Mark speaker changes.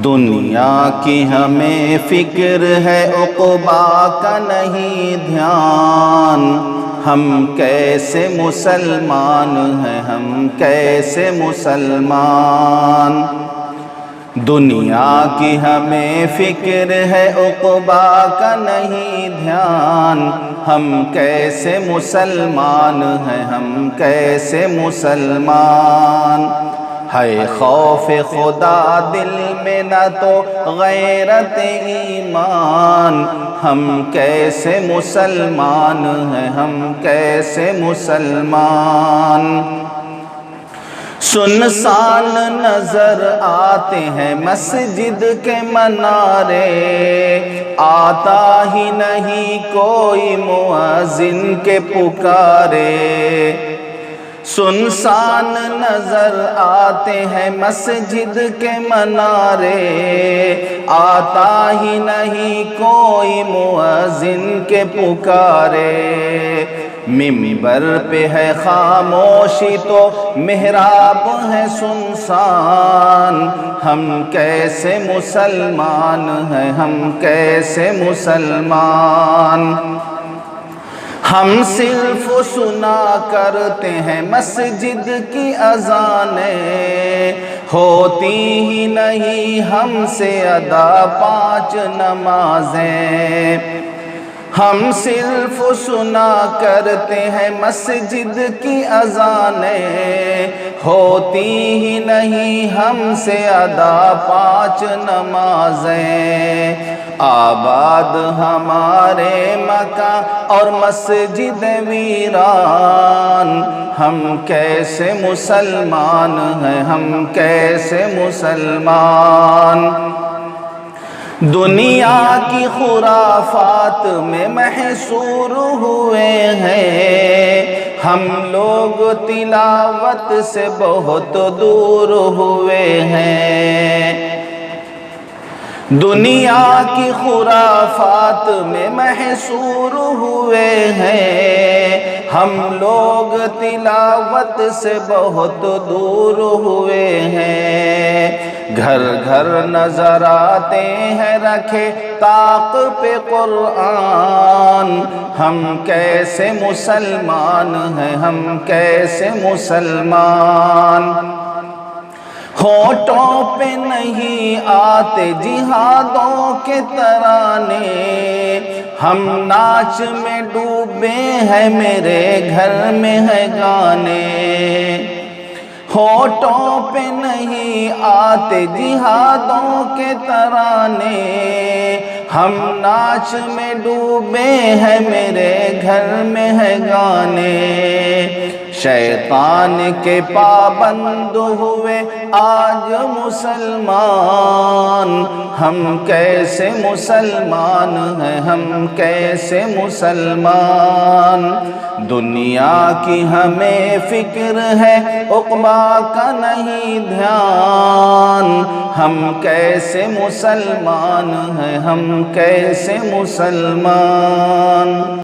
Speaker 1: دنیا کی ہمیں فکر ہے عقبا کا نہیں دھیان، ہم کیسے مسلمان ہیں، ہم کیسے مسلمان۔ دنیا کی ہمیں فکر ہے عقبا کا نہیں دھیان، ہم کیسے مسلمان ہیں، ہم کیسے مسلمان۔ ہے خوف خدا دل میں نہ تو غیرت ایمان، ہم کیسے مسلمان ہیں، ہم کیسے مسلمان۔ سنسان نظر آتے ہیں مسجد کے منارے، آتا ہی نہیں کوئی مؤذن کے پکارے۔ سنسان نظر آتے ہیں مسجد کے منارے، آتا ہی نہیں کوئی مؤذن کے پکارے۔ منبر پہ ہے خاموشی تو محراب ہے سنسان، ہم کیسے مسلمان ہیں، ہم کیسے مسلمان۔ ہم صرف سنا کرتے ہیں مسجد کی اذانیں، ہوتی ہی نہیں ہم سے ادا 5 نمازیں۔ ہم صرف سنا کرتے ہیں مسجد کی اذانیں، ہوتی ہی نہیں ہم سے ادا 5 نمازیں۔ آباد ہمارے مکان اور مسجد ویران، ہم کیسے مسلمان ہیں، ہم کیسے مسلمان۔ دنیا کی خرافات میں محصور ہوئے ہیں، ہم لوگ تلاوت سے بہت دور ہوئے ہیں۔ دنیا کی خرافات میں محصور ہوئے ہیں، ہم لوگ تلاوت سے بہت دور ہوئے ہیں۔ گھر گھر نظر آتے ہیں رکھے طاق پہ قرآن، ہم کیسے مسلمان ہیں، ہم کیسے مسلمان۔ ہونٹوں پہ نہیں آتے جہادوں کے ترانے، ہم ناچ میں ڈوبے ہیں میرے گھر میں ہے گانے۔ ہونٹوں پہ نہیں آتے جہادوں کے ترانے، ہم ناچ میں ڈوبے ہیں میرے گھر میں ہے گانے۔ شیطان کے پابند ہوئے آج مسلمان، ہم کیسے مسلمان ہیں، ہم کیسے مسلمان۔ دنیا کی ہمیں فکر ہے عقبا کا نہیں دھیان، ہم کیسے مسلمان ہیں، ہم کیسے مسلمان۔